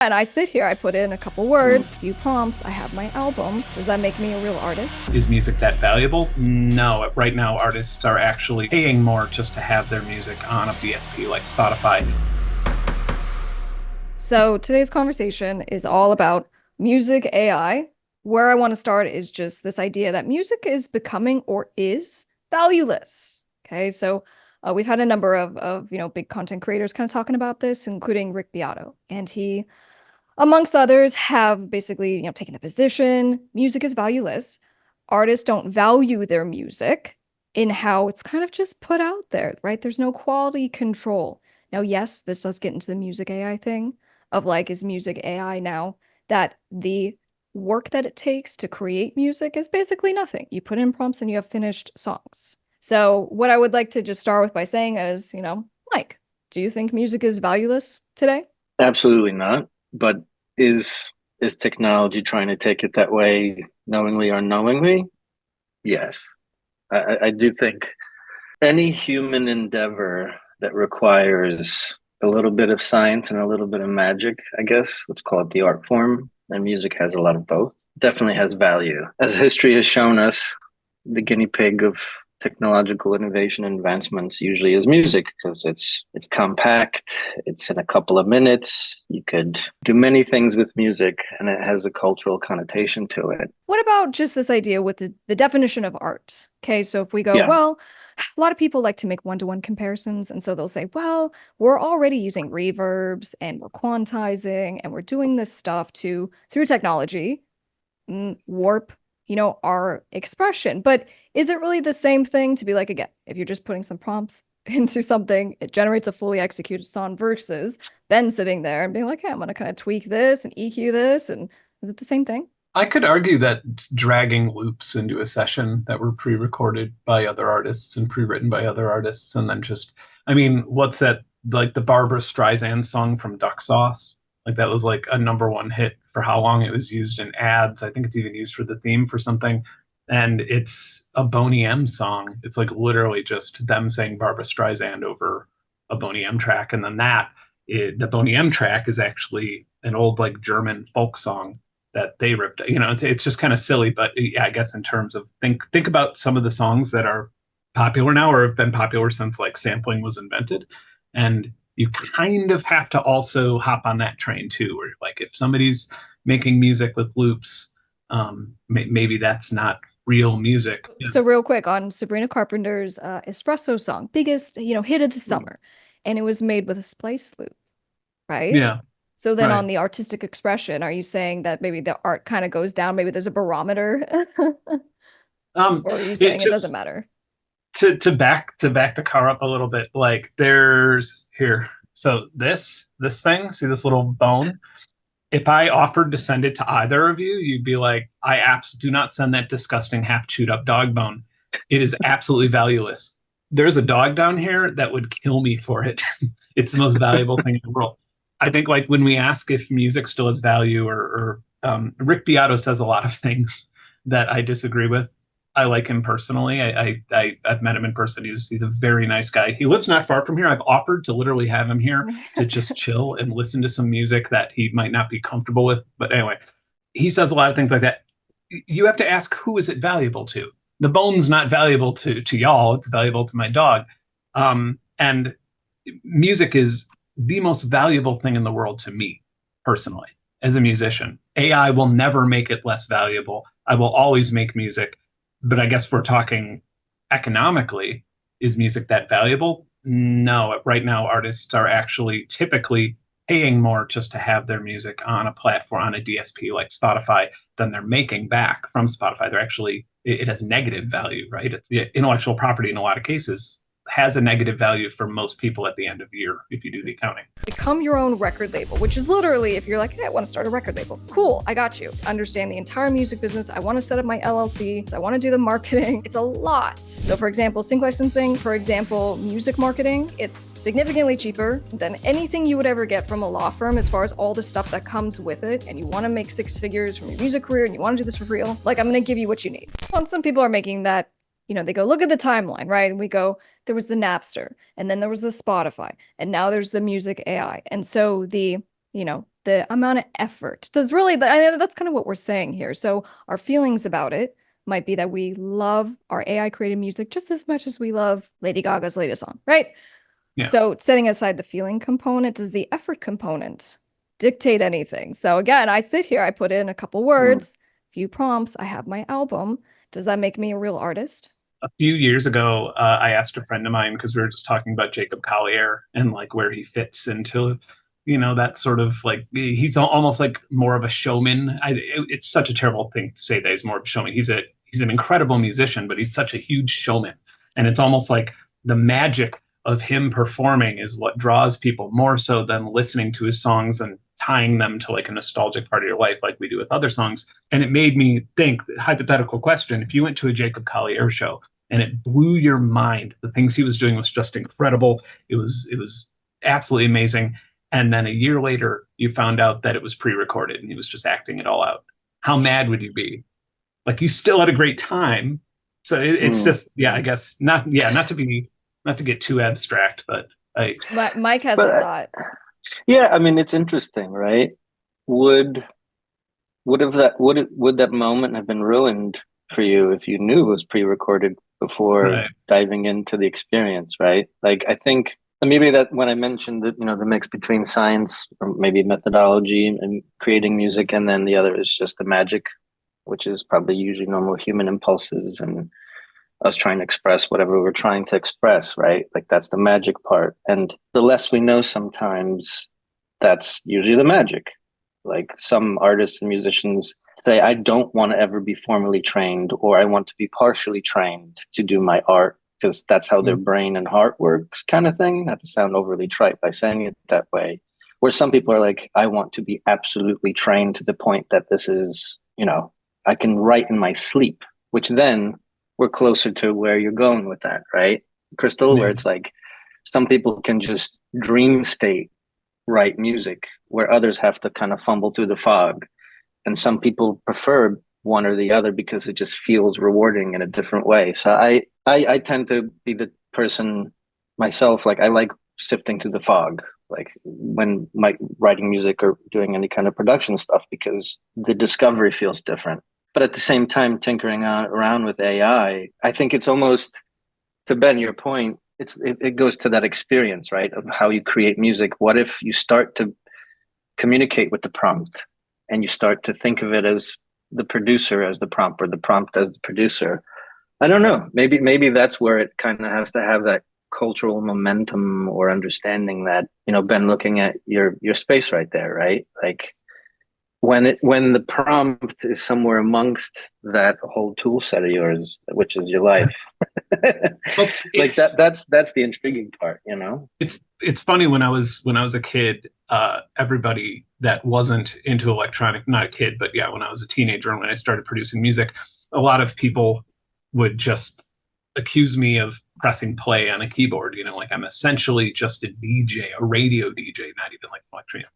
And I sit here, I put in a couple words, few prompts, I have my album. Does that make me a real artist? Is music that valuable? No. Right now, artists are actually paying more just to have their music on a DSP like Spotify. So today's conversation is all about music AI. Where I want to start is just this idea that music is becoming or is valueless. Okay, so we've had a number of big content creators kind of talking about this, including Rick Beato, and he, amongst others, have basically taken the position music is valueless. Artists don't value their music in how it's kind of just put out there, right? There's no quality control. Now, yes, this does get into the music AI thing of like, is music AI now that the work that it takes to create music is basically nothing. You put in prompts and you have finished songs. So what I would like to just start with by saying is, Mike, do you think music is valueless today? Absolutely not. But is technology trying to take it that way, knowingly or unknowingly? Yes. I do think any human endeavor that requires a little bit of science and a little bit of magic, I guess, let's call it the art form, and music has a lot of both, definitely has value. As history has shown us, the guinea pig of technological innovation and advancements usually is music, because it's compact, it's in a couple of minutes, you could do many things with music, and it has a cultural connotation to it. What about just this idea with the definition of art? Okay, so if we go, Yeah. well, a lot of people like to make one-to-one comparisons, and so they'll say, well, we're already using reverbs and we're quantizing and we're doing this stuff through technology, warp our expression. But is it really the same thing to be like, again, if you're just putting some prompts into something, it generates a fully executed song versus Ben sitting there and being like, hey, I'm going to kind of tweak this and EQ this. And is it the same thing? I could argue that dragging loops into a session that were pre-recorded by other artists and pre-written by other artists, and then what's that, like the Barbara Streisand song from Duck Sauce? Like that was like a #1 hit for how long it was used in ads. I think it's even used for the theme for something. And it's a Boney M song. It's like literally just them saying Barbara Streisand over a Boney M track. And then the Boney M track is actually an old like German folk song that they ripped. It's just kind of silly. But yeah, I guess in terms of think about some of the songs that are popular now or have been popular since like sampling was invented. And you kind of have to also hop on that train too, where like if somebody's making music with loops, maybe that's not real music. So real quick on Sabrina Carpenter's Espresso song, biggest hit of the summer, and it was made with a Splice loop, right? Yeah. So then Right. on the artistic expression, are you saying that maybe the art kind of goes down? Maybe there's a barometer, or are you saying it doesn't matter? To back the car up a little bit, like there's here. So this thing, see this little bone? If I offered to send it to either of you, you'd be like, do not send that disgusting half chewed up dog bone. It is absolutely valueless. There's a dog down here that would kill me for it. It's the most valuable thing in the world. I think like when we ask if music still has value or Rick Beato says a lot of things that I disagree with. I like him personally. I've met him in person. He's a very nice guy. He lives not far from here. I've offered to literally have him here to just chill and listen to some music that he might not be comfortable with. But anyway, he says a lot of things like that. You have to ask, who is it valuable to? The bone's not valuable to y'all. It's valuable to my dog. And music is the most valuable thing in the world to me personally as a musician. AI will never make it less valuable. I will always make music. But I guess we're talking economically, is music that valuable? No. Right now, artists are actually typically paying more just to have their music on a platform, on a DSP like Spotify, than they're making back from Spotify. It has negative value, right? It's the intellectual property in a lot of cases has a negative value for most people at the end of the year if you do the accounting. Become your own record label, which is literally if you're like, hey, I want to start a record label. Cool, I got you. Understand the entire music business. I want to set up my LLC. I want to do the marketing. It's a lot. So for example, sync licensing, for example, music marketing, it's significantly cheaper than anything you would ever get from a law firm as far as all the stuff that comes with it. And you want to make 6 figures from your music career and you want to do this for real. Like, I'm going to give you what you need. Well, some people are making that, they go, look at the timeline, right? And we go, there was the Napster, and then there was the Spotify, and now there's the music AI. And so the the amount of effort. Does really, that's kind of what we're saying here. So our feelings about it might be that we love our AI created music just as much as we love Lady Gaga's latest song, right? Yeah. So setting aside the feeling component, does the effort component dictate anything? So again, I sit here, I put in a couple words, few prompts, I have my album. Does that make me a real artist? A few years ago, I asked a friend of mine because we were just talking about Jacob Collier and like where he fits into, that sort of like he's almost like more of a showman. It's such a terrible thing to say that he's more of a showman. He's an incredible musician, but he's such a huge showman, and it's almost like the magic of him performing is what draws people more so than listening to his songs and tying them to like a nostalgic part of your life like we do with other songs. And it made me think, hypothetical question, if you went to a Jacob Collier show and it blew your mind, the things he was doing was just incredible. It was absolutely amazing. And then a year later, you found out that it was pre-recorded and he was just acting it all out. How mad would you be? Like, you still had a great time. So it's just, I guess not to get too abstract, but Mike has a thought. Yeah, I mean, it's interesting, right? Would that moment have been ruined for you if you knew it was pre-recorded before diving into the experience, right? Like, I think maybe that when I mentioned that, the mix between science or maybe methodology and creating music, and then the other is just the magic, which is probably usually normal human impulses and us trying to express whatever we're trying to express, right? Like, that's the magic part. And the less we know sometimes, that's usually the magic. Like, some artists and musicians say, I don't want to ever be formally trained, or I want to be partially trained to do my art, because that's how their brain and heart works, kind of thing. Not to sound overly trite by saying it that way. Where some people are like, I want to be absolutely trained to the point that this is, I can write in my sleep, which then we're closer to where you're going with that, right, Krystle? Where it's like some people can just dream state write music, where others have to kind of fumble through the fog. And some people prefer one or the other because it just feels rewarding in a different way. So I tend to be the person myself, like, I like sifting through the fog, like when writing music or doing any kind of production stuff, because the discovery feels different. But at the same time, tinkering around with AI, I think it's almost, to Ben, your point, it goes to that experience, right, of how you create music. What if you start to communicate with the prompt and you start to think of it as the producer as the prompt, or the prompt as the producer? I don't know. Maybe that's where it kind of has to have that cultural momentum or understanding that, Ben, looking at your space right there, right? Like, when the prompt is somewhere amongst that whole tool set of yours, which is your life, like that's the intriguing part, It's funny, when I was a kid, everybody that wasn't into electronic, not a kid, but yeah, when I was a teenager and when I started producing music, a lot of people would just accuse me of pressing play on a keyboard, like I'm essentially just a DJ, a radio DJ, not even like electronic.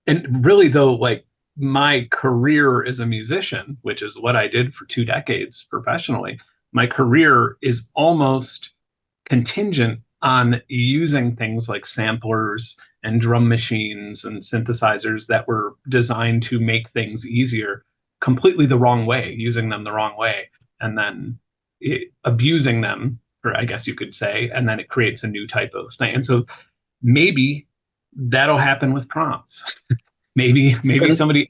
And really, though, like, my career as a musician, which is what I did for 2 decades professionally, my career is almost contingent on using things like samplers and drum machines and synthesizers that were designed to make things easier, completely the wrong way, using them the wrong way, and then abusing them, or I guess you could say, and then it creates a new type of thing. And so maybe that'll happen with prompts. maybe somebody,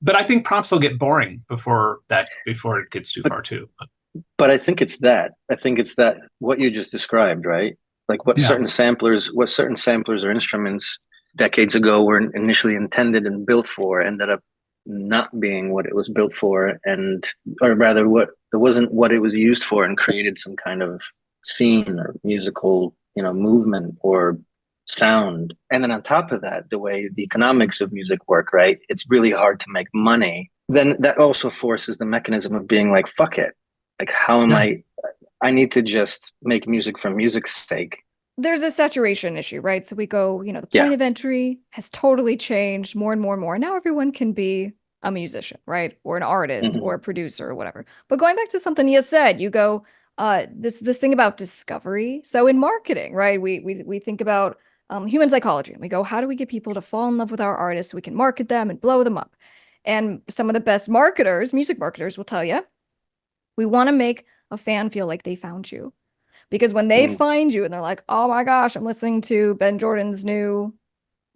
but I think prompts will get boring before it gets too far too. But I think it's that what you just described, right? Like, what certain samplers or instruments decades ago were initially intended and built for ended up not being what it was built for, or rather what it wasn't what it was used for, and created some kind of scene or musical, movement or sound. And then on top of that, the way the economics of music work, right? It's really hard to make money. Then that also forces the mechanism of being like, fuck it. Like, how am I need to just make music for music's sake. There's a saturation issue, right? So we go, the point of entry has totally changed more and more and more. Now everyone can be a musician, right? Or an artist or a producer or whatever. But going back to something you said, you go, this thing about discovery. So in marketing, right? We think about human psychology. And we go, how do we get people to fall in love with our artists so we can market them and blow them up? And some of the best marketers, music marketers, will tell you, we want to make a fan feel like they found you. Because when they find you and they're like, oh my gosh, I'm listening to Ben Jordan's new,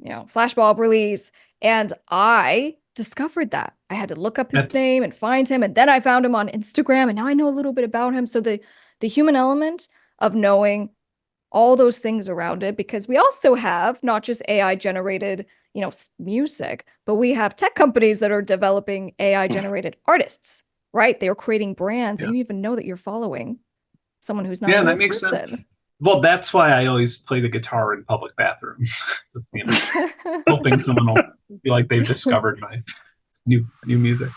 Flashbulb release, and I discovered that. I had to look up his name and find him, and then I found him on Instagram, and now I know a little bit about him. So the human element of knowing all those things around it, because we also have not just AI generated, music, but we have tech companies that are developing AI generated artists, right? They're creating brands, and you even know that you're following someone who's not. Yeah, that makes sense. Well, that's why I always play the guitar in public bathrooms, hoping someone will feel like they've discovered my new music.